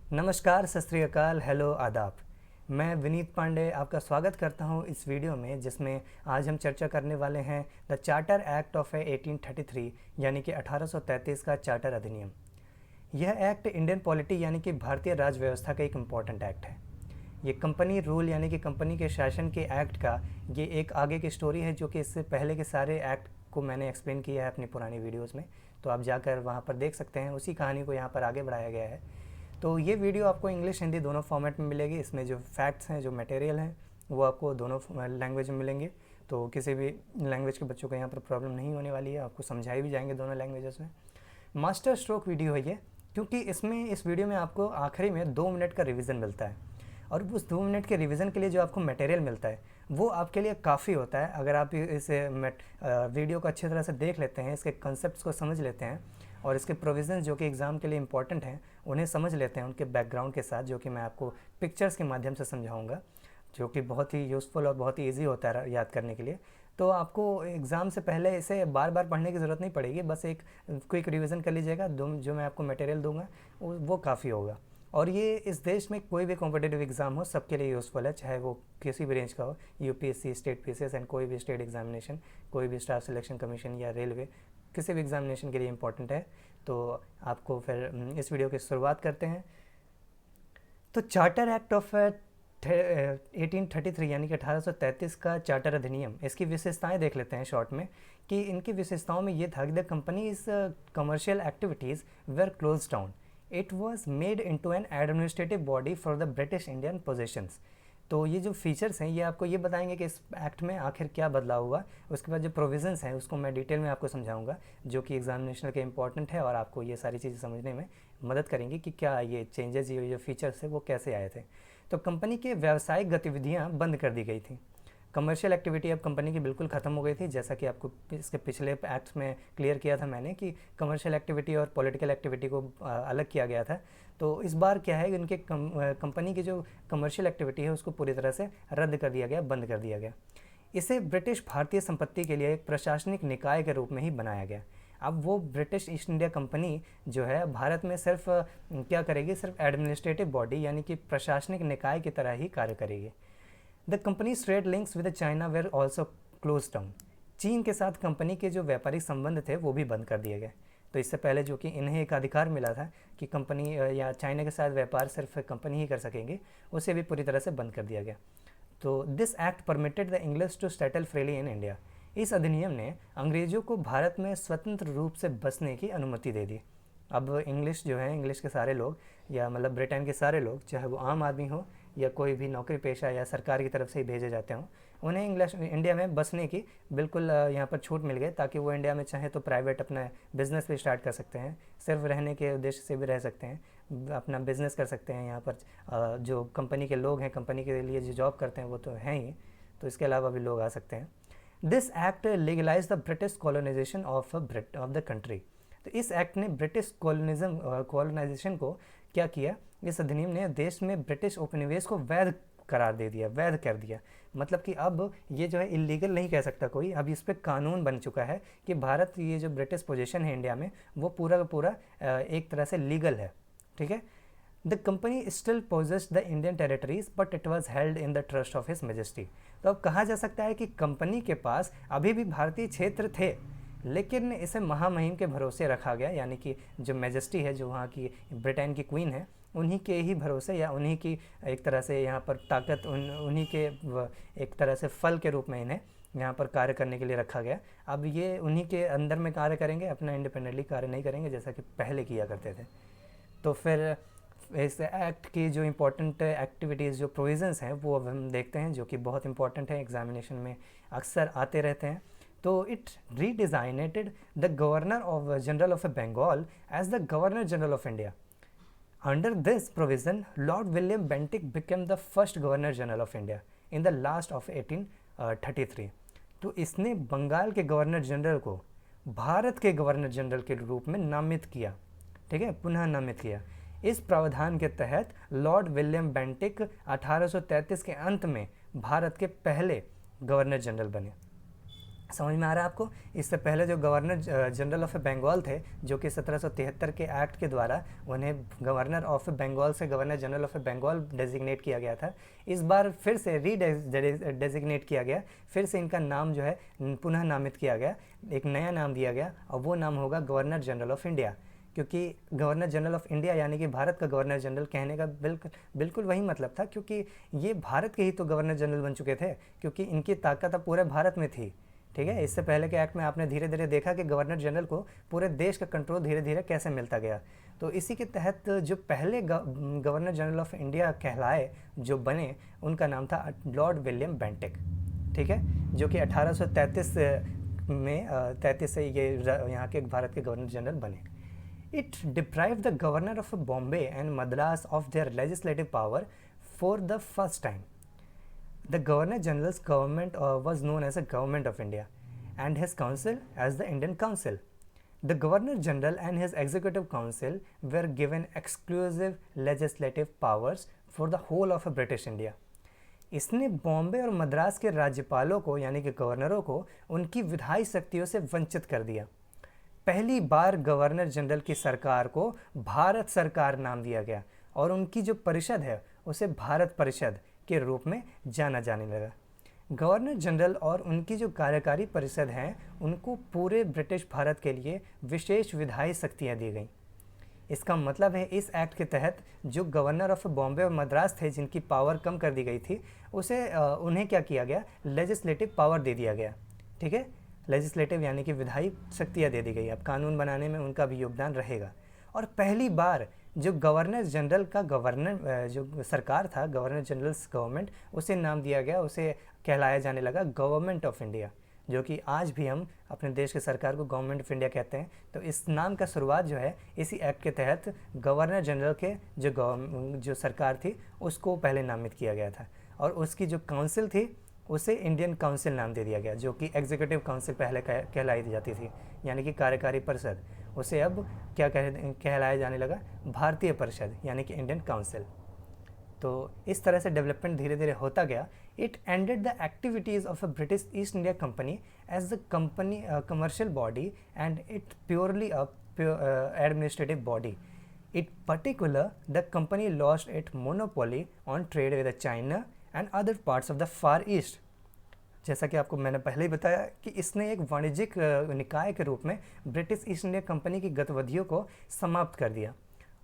नमस्कार, सत श्री अकाल, हेलो, आदाब। मैं विनीत पांडे आपका स्वागत करता हूं इस वीडियो में, जिसमें आज हम चर्चा करने वाले हैं द चार्टर एक्ट ऑफ 1833 यानी कि 1833 का चार्टर अधिनियम। यह एक्ट इंडियन पॉलिटी यानी कि भारतीय राज व्यवस्था का एक इम्पॉर्टेंट एक्ट है। ये कंपनी रूल यानी कि कंपनी के शासन के एक्ट का ये एक आगे की स्टोरी है, जो कि इससे पहले के सारे एक्ट को मैंने एक्सप्लेन किया है अपनी पुरानी वीडियोज़ में, तो आप जाकर वहाँ पर देख सकते हैं। उसी कहानी को यहाँ पर आगे बढ़ाया गया है। तो ये वीडियो आपको इंग्लिश हिंदी दोनों फॉर्मेट में मिलेगी। इसमें जो फैक्ट्स हैं, जो मटेरियल हैं, वो आपको दोनों लैंग्वेज में मिलेंगे। तो किसी भी लैंग्वेज के बच्चों को यहाँ पर प्रॉब्लम नहीं होने वाली है, आपको समझाए भी जाएंगे दोनों लैंग्वेजेस में। मास्टर स्ट्रोक वीडियो है ये, क्योंकि इस वीडियो में आपको आखिरी में 2 मिनट का रिवीजन मिलता है, और उस 2 मिनट के रिवीजन के लिए जो आपको मटेरियल मिलता है वो आपके लिए काफ़ी होता है। अगर आप इस वीडियो को अच्छी तरह से देख लेते हैं, इसके कंसेप्ट को समझ लेते हैं और इसके प्रोविज़न जो कि एग्ज़ाम के लिए इंपॉर्टेंट हैं उन्हें समझ लेते हैं उनके बैकग्राउंड के साथ, जो कि मैं आपको पिक्चर्स के माध्यम से समझाऊंगा, जो कि बहुत ही यूज़फुल और बहुत ही ईजी होता है याद करने के लिए। तो आपको एग्ज़ाम से पहले इसे बार बार पढ़ने की ज़रूरत नहीं पड़ेगी, बस एक क्विक रिवीजन कर लीजिएगा। जो मैं आपको मटेरियल दूंगा वो काफ़ी होगा। और ये इस देश में कोई भी कॉम्पिटिटिव एग्ज़ाम हो सबके लिए यूज़फुल है, चाहे वो किसी भी रेंज का हो, यूपीएससी, स्टेट पीसीएस एंड कोई भी स्टेट एग्जामिनेशन, कोई भी स्टाफ सिलेक्शन कमीशन या रेलवे, किसी भी एग्जामिनेशन के लिए इंपॉर्टेंट है। तो आपको फिर इस वीडियो की शुरुआत करते हैं। तो चार्टर एक्ट ऑफ 1833 यानी कि 1833 का चार्टर अधिनियम, इसकी विशेषताएं देख लेते हैं शॉर्ट में। कि इनकी विशेषताओं में ये था कि the companies commercial activities were close down, it was made into an administrative body for the British Indian possessions. तो ये जो फीचर्स हैं ये आपको ये बताएंगे कि इस एक्ट में आखिर क्या बदलाव हुआ। उसके बाद जो प्रोविजंस हैं उसको मैं डिटेल में आपको समझाऊंगा, जो कि एग्जामिनेशन के इंपॉर्टेंट है और आपको ये सारी चीज़ें समझने में मदद करेंगी कि क्या ये चेंजेस, ये जो फीचर्स है वो कैसे आए थे। तो कंपनी के व्यावसायिक गतिविधियाँ बंद कर दी गई थी। कमर्शियल एक्टिविटी अब कंपनी की बिल्कुल ख़त्म हो गई थी, जैसा कि आपको इसके पिछले एक्ट्स में क्लियर किया था मैंने कि कमर्शियल एक्टिविटी और पॉलिटिकल एक्टिविटी को अलग किया गया था। तो इस बार क्या है कि उनके कंपनी की जो कमर्शियल एक्टिविटी है उसको पूरी तरह से रद्द कर दिया गया, बंद कर दिया गया। इसे ब्रिटिश भारतीय संपत्ति के लिए एक प्रशासनिक निकाय के रूप में ही बनाया गया। अब वो ब्रिटिश ईस्ट इंडिया कंपनी जो है भारत में सिर्फ क्या करेगी, सिर्फ एडमिनिस्ट्रेटिव बॉडी यानी कि प्रशासनिक निकाय की तरह ही कार्य करेगी। The companies trade links with China were also close down. चीन के साथ कंपनी के जो व्यापारिक संबंध थे वो भी बंद कर दिए गए। तो इससे पहले जो कि इन्हें एक अधिकार मिला था कि कंपनी या चाइना के साथ व्यापार सिर्फ कंपनी ही कर सकेंगे, उसे भी पूरी तरह से बंद कर दिया गया। तो this act permitted the English to settle freely in India. इस अधिनियम ने अंग्रेज़ों को भारत में स्वतंत्र रूप से बसने की अनुमति दे दी। अब इंग्लिश जो है, इंग्लिश के सारे लोग या मतलब ब्रिटेन के सारे लोग, चाहे वो आम आदमी हो या कोई भी नौकरी पेशा या सरकार की तरफ से ही भेजे जाते हों, उन्हें इंडिया में बसने की बिल्कुल यहाँ पर छूट मिल गई, ताकि वो इंडिया में चाहे तो प्राइवेट अपना बिज़नेस भी स्टार्ट कर सकते हैं, सिर्फ रहने के उद्देश्य से भी रह सकते हैं, अपना बिज़नेस कर सकते हैं। यहाँ पर जो कंपनी के लोग हैं, कंपनी के लिए जो जॉब करते हैं वो तो हैं ही, तो इसके अलावा भी लोग आ सकते हैं। This act legalize the British colonization of the country. तो इस एक्ट ने ब्रिटिश कॉलोनाइजेशन को क्या किया, इस अधिनियम ने देश में ब्रिटिश उपनिवेश को वैध करार दे दिया, वैध कर दिया। मतलब कि अब ये जो है इलीगल नहीं कह सकता कोई, अब इस पर कानून बन चुका है कि भारत, ये जो ब्रिटिश पोजीशन है इंडिया में, वो पूरा का पूरा एक तरह से लीगल है। ठीक है। The company still possessed the Indian territories but it was held in the trust of his majesty. तो अब कहा जा सकता है कि कंपनी के पास अभी भी भारतीय क्षेत्र थे, लेकिन इसे महामहिम के भरोसे रखा गया, यानी कि जो मेजेस्टी है, जो वहाँ की ब्रिटेन की क्वीन है, उन्हीं के ही भरोसे या उन्हीं की एक तरह से यहाँ पर ताकत, उन्हीं के एक तरह से फल के रूप में इन्हें यहाँ पर कार्य करने के लिए रखा गया। अब ये उन्हीं के अंदर में कार्य करेंगे, अपना इंडिपेंडेंटली कार्य नहीं करेंगे जैसा कि पहले किया करते थे। तो फिर इस एक्ट की जो इम्पोर्टेंट एक्टिविटीज़, जो प्रोविज़न्स हैं, वो अब हम देखते हैं, जो कि बहुत इंपॉर्टेंट है, एग्जामिनेशन में अक्सर आते रहते हैं। तो it redesignated the governor of general of Bengal as the governor general of India. Under this provision lord William Bentinck became the first governor general of India in the last of 1833। तो इसने बंगाल के governor general को भारत के governor general के रूप में नामित किया। ठीक है, पुनः नामित किया। इस प्रावधान के तहत लॉर्ड विलियम बेंटिक 1833 के अंत में भारत के पहले गवर्नर जनरल बने। समझ में आ रहा है आपको? इससे पहले जो गवर्नर जनरल ऑफ बंगाल थे, जो कि 1773 के एक्ट के द्वारा उन्हें गवर्नर ऑफ बंगाल से governor general of Bengal designate किया गया था। इस बार फिर से डेजिग्नेट किया गया, फिर से इनका नाम जो है पुनः नामित किया गया, एक नया नाम दिया गया और वो नाम होगा गवर्नर जनरल ऑफ इंडिया। क्योंकि गवर्नर जनरल ऑफ इंडिया यानी कि भारत का गवर्नर जनरल कहने का बिल्कुल वही मतलब था, क्योंकि ये भारत के ही तो गवर्नर जनरल बन चुके थे, क्योंकि इनकी ताकत अब पूरे भारत में थी। ठीक है, इससे पहले के एक्ट में आपने धीरे धीरे देखा कि गवर्नर जनरल को पूरे देश का कंट्रोल धीरे धीरे कैसे मिलता गया। तो इसी के तहत जो पहले गवर्नर जनरल ऑफ इंडिया कहलाए जो बने, उनका नाम था लॉर्ड विलियम बेंटिक। ठीक है, जो कि 1833 में 33 से ये यहाँ के भारत के गवर्नर जनरल बने। It deprived the governor of Bombay and Madras of their legislative power for the first time. The Governor General's government was known as a Government of India and his council as the Indian Council. The Governor General and his Executive Council were given exclusive legislative powers for the whole of British India. इसने बॉम्बे और मद्रास के राज्यपालों को यानी कि गवर्नरों को उनकी विधायी शक्तियों से वंचित कर दिया। पहली बार गवर्नर जनरल की सरकार को भारत सरकार नाम दिया गया और उनकी जो परिषद है उसे भारत परिषद के रूप में जाना जाने लगा। गवर्नर जनरल और उनकी जो कार्यकारी परिषद हैं उनको पूरे ब्रिटिश भारत के लिए विशेष विधायी शक्तियाँ दी गई। इसका मतलब है इस एक्ट के तहत जो गवर्नर ऑफ बॉम्बे और मद्रास थे, जिनकी पावर कम कर दी गई थी, उसे उन्हें क्या किया गया, लेजिस्लेटिव पावर दे दिया गया। ठीक है, लेजिस्लेटिव यानी कि विधायी शक्तियाँ दे दी गई। अब कानून बनाने में उनका भी योगदान रहेगा। और पहली बार जो गवर्नर जनरल का जो सरकार था, गवर्नर जनरल्स गवर्नमेंट, उसे नाम दिया गया, उसे कहलाया जाने लगा गवर्नमेंट ऑफ इंडिया, जो कि आज भी हम अपने देश के सरकार को गवर्नमेंट ऑफ इंडिया कहते हैं। तो इस नाम का शुरुआत जो है इसी एक्ट के तहत गवर्नर जनरल के जो सरकार थी उसको पहले नामित किया गया था, और उसकी जो काउंसिल थी उसे इंडियन काउंसिल नाम दे दिया गया, जो कि एग्जीक्यूटिव काउंसिल पहले कहलाई जाती थी, यानी कि कार्यकारी परिषद। उसे अब क्या कहलाया जाने लगा, भारतीय परिषद यानी कि इंडियन काउंसिल। तो इस तरह से डेवलपमेंट धीरे धीरे होता गया। It ended the activities of a British East India Company as the company commercial body and it purely a administrative body. It particular the company lost it monopoly on trade with China and other parts of the Far East. जैसा कि आपको मैंने पहले ही बताया कि इसने एक वाणिज्यिक निकाय के रूप में ब्रिटिश ईस्ट इंडिया कंपनी की गतिविधियों को समाप्त कर दिया,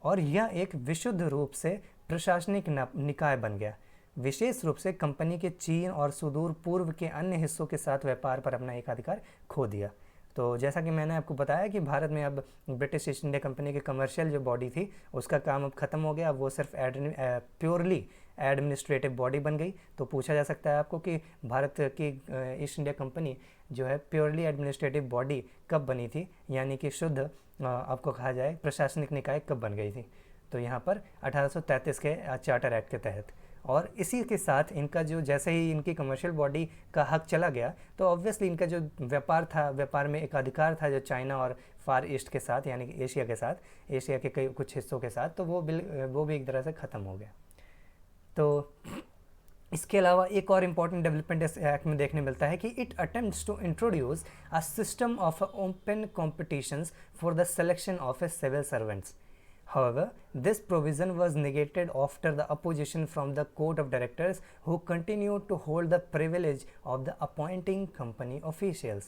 और यह एक विशुद्ध रूप से प्रशासनिक निकाय बन गया, विशेष रूप से कंपनी के चीन और सुदूर पूर्व के अन्य हिस्सों के साथ व्यापार पर अपना एकाधिकार खो दिया। तो जैसा कि मैंने आपको बताया कि भारत में अब ब्रिटिश ईस्ट इंडिया कंपनी की कमर्शियल जो बॉडी थी उसका काम अब ख़त्म हो गया, वो सिर्फ प्योरली एडमिनिस्ट्रेटिव बॉडी बन गई। तो पूछा जा सकता है आपको कि भारत की ईस्ट इंडिया कंपनी जो है प्योरली एडमिनिस्ट्रेटिव बॉडी कब बनी थी, यानी कि शुद्ध आपको कहा जाए प्रशासनिक निकाय कब बन गई थी। तो यहाँ पर 1833 के चार्टर एक्ट के तहत, और इसी के साथ इनका जो जैसे ही इनकी कमर्शियल बॉडी का हक चला गया तो ऑब्वियसली इनका जो व्यापार था, व्यापार में एक अधिकार था जो चाइना और फार ईस्ट के साथ यानी कि एशिया के साथ, एशिया के कई कुछ हिस्सों के साथ, तो वो भी एक तरह से ख़त्म हो गया। तो इसके अलावा एक और इम्पॉर्टेंट डेवलपमेंट इस एक्ट में देखने मिलता है कि it attempts to introduce a system of open competitions for the selection of a civil servants. However, this provision was negated after the opposition from the court of directors, who continued to hold the privilege of the appointing company officials.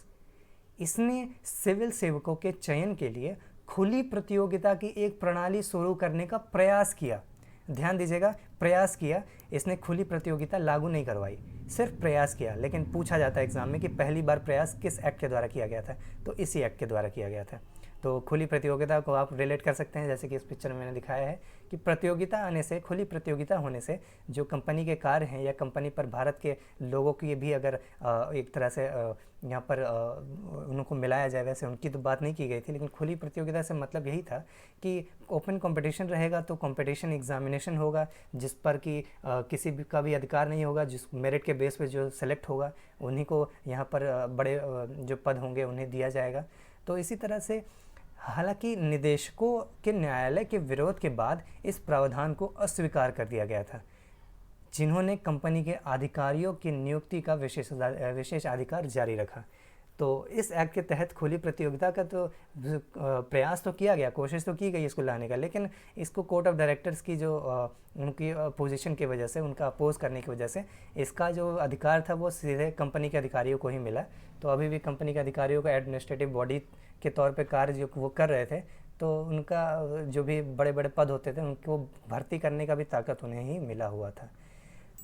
इसने civil सेवकों के चयन के लिए खुली प्रतियोगिता की एक प्रणाली शुरू करने का प्रयास किया। ध्यान दीजिएगा, प्रयास किया, इसने खुली प्रतियोगिता लागू नहीं करवाई, सिर्फ प्रयास किया। लेकिन पूछा जाता है एग्जाम में कि पहली बार प्रयास किस एक्ट के द्वारा किया गया था, तो इसी एक्ट के द्वारा किया गया था। तो खुली प्रतियोगिता को आप रिलेट कर सकते हैं, जैसे कि इस पिक्चर में मैंने दिखाया है कि प्रतियोगिता आने से, खुली प्रतियोगिता होने से जो कंपनी के कार्य हैं या कंपनी पर भारत के लोगों की भी अगर एक तरह से यहाँ पर उनको मिलाया जाए, वैसे उनकी तो बात नहीं की गई थी, लेकिन खुली प्रतियोगिता से मतलब यही था कि ओपन कंपटीशन रहेगा, तो कंपटीशन एग्जामिनेशन होगा जिस पर कि किसी भी का भी अधिकार नहीं होगा, जिस मेरिट के बेस पे जो सेलेक्ट होगा उन्हीं को यहाँ पर बड़े जो पद होंगे उन्हें दिया जाएगा। तो इसी तरह से हालांकि निदेशकों के न्यायालय के विरोध के बाद इस प्रावधान को अस्वीकार कर दिया गया था, जिन्होंने कंपनी के अधिकारियों की नियुक्ति का विशेष अधिकार जारी रखा। तो इस एक्ट के तहत खुली प्रतियोगिता का तो प्रयास तो किया गया, कोशिश तो की गई इसको लाने का, लेकिन इसको कोर्ट ऑफ डायरेक्टर्स की जो उनकी पोजीशन की वजह से, उनका अपोज करने की वजह से इसका जो अधिकार था वो सीधे कंपनी के अधिकारियों को ही मिला। तो अभी भी कंपनी के अधिकारियों का एडमिनिस्ट्रेटिव बॉडी के तौर पे कार्य जो वो कर रहे थे, तो उनका जो भी बड़े बड़े पद होते थे उनको भर्ती करने का भी ताकत उन्हें ही मिला हुआ था।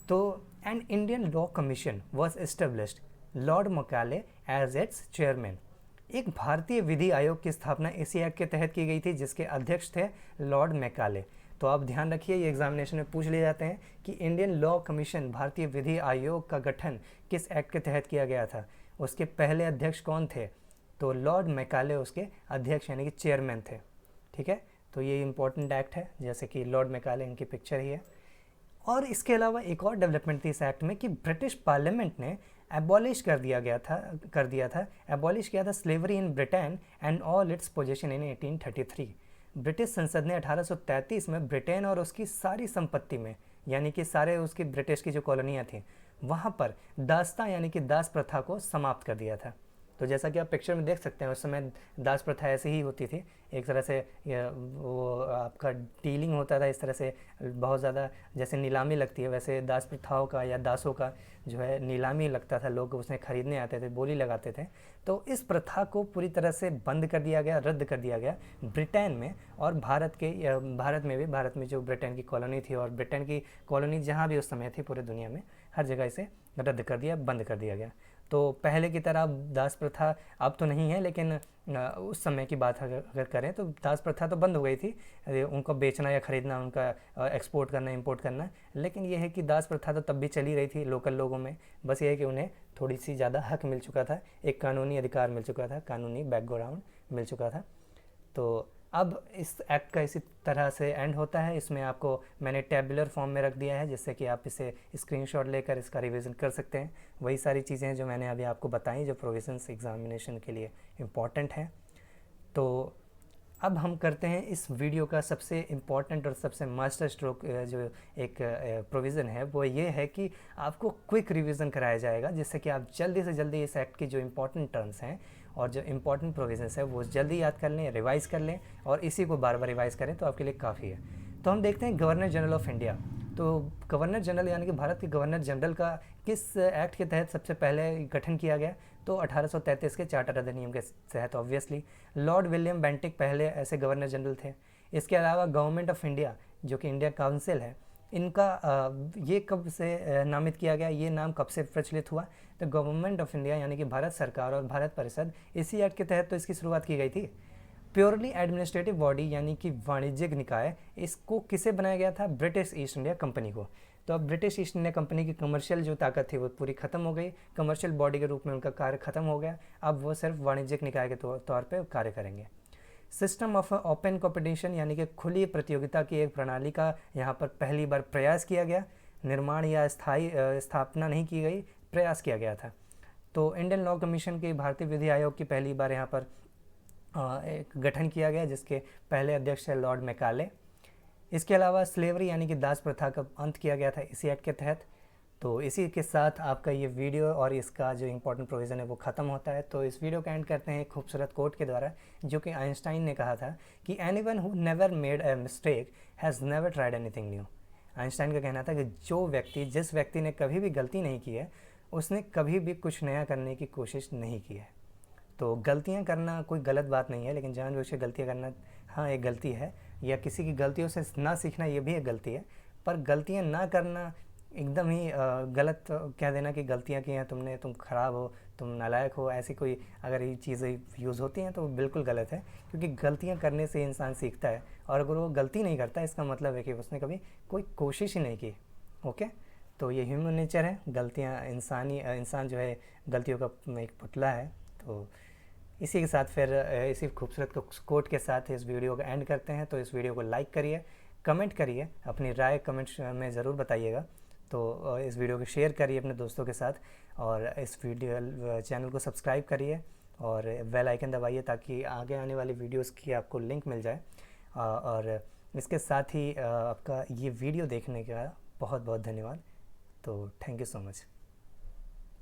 तो an Indian law commission was established, lord Macaulay as its chairman. एक भारतीय विधि आयोग की स्थापना इसी एक्ट के तहत की गई थी, जिसके अध्यक्ष थे लॉर्ड मैकाले। तो आप ध्यान रखिए, ये एग्जामिनेशन में पूछ लिए जाते हैं कि इंडियन लॉ कमीशन, भारतीय विधि आयोग का गठन किस एक्ट के तहत किया गया था, उसके पहले अध्यक्ष कौन थे, तो लॉर्ड मैकाले उसके अध्यक्ष यानी कि चेयरमैन थे। ठीक है, तो ये इंपॉर्टेंट एक्ट है, जैसे कि लॉर्ड मैकाले, इनकी पिक्चर ही है। और इसके अलावा एक और डेवलपमेंट थी इस एक्ट में कि ब्रिटिश पार्लियामेंट ने एबॉलिश कर दिया था एबॉलिश किया था slavery in Britain and all its position in 1833। British संसद ने 1833 में ब्रिटेन और उसकी सारी संपत्ति में, यानी कि सारे उसकी ब्रिटिश की जो कॉलोनियाँ थीं वहाँ पर दास्ता यानी कि दास प्रथा को समाप्त कर दिया था। तो जैसा कि आप पिक्चर में देख सकते हैं, उस समय दास प्रथा ऐसे ही होती थी, एक तरह से वो आपका डीलिंग होता था इस तरह से, बहुत ज़्यादा जैसे नीलामी लगती है वैसे दास प्रथाओं का या दासों का जो है नीलामी लगता था, लोग उसमें ख़रीदने आते थे, बोली लगाते थे। तो इस प्रथा को पूरी तरह से बंद कर दिया गया, रद्द कर दिया गया ब्रिटेन में, और भारत में भी, भारत में जो ब्रिटेन की कॉलोनी थी और ब्रिटेन की कॉलोनी जहाँ भी उस समय थी पूरे दुनिया में, हर जगह इसे रद्द कर दिया, बंद कर दिया गया। तो पहले की तरह दास प्रथा अब तो नहीं है, लेकिन उस समय की बात अगर करें तो दास प्रथा तो बंद हो गई थी, उनको बेचना या ख़रीदना, उनका एक्सपोर्ट करना, इंपोर्ट करना। लेकिन यह है कि दास प्रथा तो तब भी चली रही थी लोकल लोगों में, बस ये है कि उन्हें थोड़ी सी ज़्यादा हक मिल चुका था, एक कानूनी अधिकार मिल चुका था, कानूनी बैकग्राउंड मिल चुका था। तो अब इस एक्ट का इसी तरह से एंड होता है। इसमें आपको मैंने टेबुलर फॉर्म में रख दिया है, जिससे कि आप इसे स्क्रीनशॉट लेकर इसका रिवीजन कर सकते हैं। वही सारी चीज़ें हैं जो मैंने अभी आपको बताई, जो प्रोविजंस एग्जामिनेशन के लिए इम्पॉर्टेंट हैं। तो अब हम करते हैं इस वीडियो का सबसे इम्पॉर्टेंट और सबसे मास्टर स्ट्रोक जो एक प्रोविज़न है, वो ये है कि आपको क्विक रिवीजन कराया जाएगा, जिससे कि आप जल्दी से जल्दी इस एक्ट की जो इम्पॉर्टेंट टर्म्स हैं और जो इम्पॉर्टेंट प्रोविजंस है वो जल्दी याद कर लें, रिवाइज़ कर लें, और इसी को बार बार रिवाइज़ करें तो आपके लिए काफ़ी है। तो हम देखते हैं गवर्नर जनरल ऑफ इंडिया। तो गवर्नर जनरल यानी कि भारत के गवर्नर जनरल का किस एक्ट के तहत सबसे पहले गठन किया गया, तो 1833 के चार्टर अधिनियम के तहत। ऑब्वियसली लॉर्ड विलियम बेंटिक पहले ऐसे गवर्नर जनरल थे। इसके अलावा गवर्नमेंट ऑफ इंडिया, जो कि इंडिया काउंसिल है, इनका ये कब से नामित किया गया, ये नाम कब से प्रचलित हुआ, तो गवर्नमेंट ऑफ इंडिया यानी कि भारत सरकार और भारत परिषद, इसी एक्ट के तहत तो इसकी शुरुआत की गई थी। प्योरली एडमिनिस्ट्रेटिव बॉडी यानी कि वाणिज्यिक निकाय, इसको किसे बनाया गया था, ब्रिटिश ईस्ट इंडिया कंपनी को। तो अब ब्रिटिश ईस्ट इंडिया कंपनी की कमर्शियल जो ताकत थी वो पूरी ख़त्म हो गई, कमर्शियल बॉडी के रूप में उनका कार्य ख़त्म हो गया, अब वो सिर्फ वाणिज्यिक निकाय के तौर पे कार्य करेंगे। सिस्टम ऑफ ओपन कॉम्पिटिशन यानी कि खुली प्रतियोगिता की एक प्रणाली का यहाँ पर पहली बार प्रयास किया गया, निर्माण या स्थापना नहीं की गई, प्रयास किया गया था। तो इंडियन लॉ कमीशन की, भारतीय विधि आयोग की पहली बार यहाँ पर एक गठन किया गया, जिसके पहले अध्यक्ष है लॉर्ड मैकाले। इसके अलावा स्लेवरी यानी कि दास प्रथा का अंत किया गया था इसी एक्ट के तहत। तो इसी के साथ आपका ये वीडियो और इसका जो इम्पोर्टेंट प्रोविज़न है वो ख़त्म होता है। तो इस वीडियो का एंड करते हैं एक खूबसूरत कोट के द्वारा, जो कि आइंस्टाइन ने कहा था कि anyone who never made a mistake has never tried anything new. Einstein का कहना था कि जिस व्यक्ति ने कभी भी गलती नहीं की है, उसने कभी भी कुछ नया करने की कोशिश नहीं की है। तो गलतियाँ करना कोई गलत बात नहीं है, लेकिन जानबूझ के गलतियाँ करना हाँ एक गलती है, या किसी की गलतियों से ना सीखना ये भी एक गलती है। पर गलतियाँ ना करना एकदम ही गलत कह देना कि गलतियाँ की हैं तुमने, तुम ख़राब हो, तुम नालायक हो, ऐसी कोई अगर ये चीज़ें यूज़ होती हैं तो बिल्कुल गलत है, क्योंकि गलतियाँ करने से इंसान सीखता है, और अगर वो गलती नहीं करता इसका मतलब है कि उसने कभी कोई कोशिश ही नहीं की। ओके, तो ये ह्यूमन नेचर है, गलतियाँ इंसान जो है गलतियों का एक पुतला है। तो इसी के साथ फिर इसी खूबसूरत कोट के साथ इस वीडियो का एंड करते हैं। तो इस वीडियो को लाइक करिए, कमेंट करिए, अपनी राय कमेंट्स में ज़रूर बताइएगा। तो इस वीडियो को शेयर करिए अपने दोस्तों के साथ, और इस वीडियो चैनल को सब्सक्राइब करिए और बेल आइकन दबाइए, ताकि आगे आने वाली वीडियोस की आपको लिंक मिल जाए। और इसके साथ ही आपका ये वीडियो देखने का बहुत बहुत धन्यवाद। तो थैंक यू सो मच।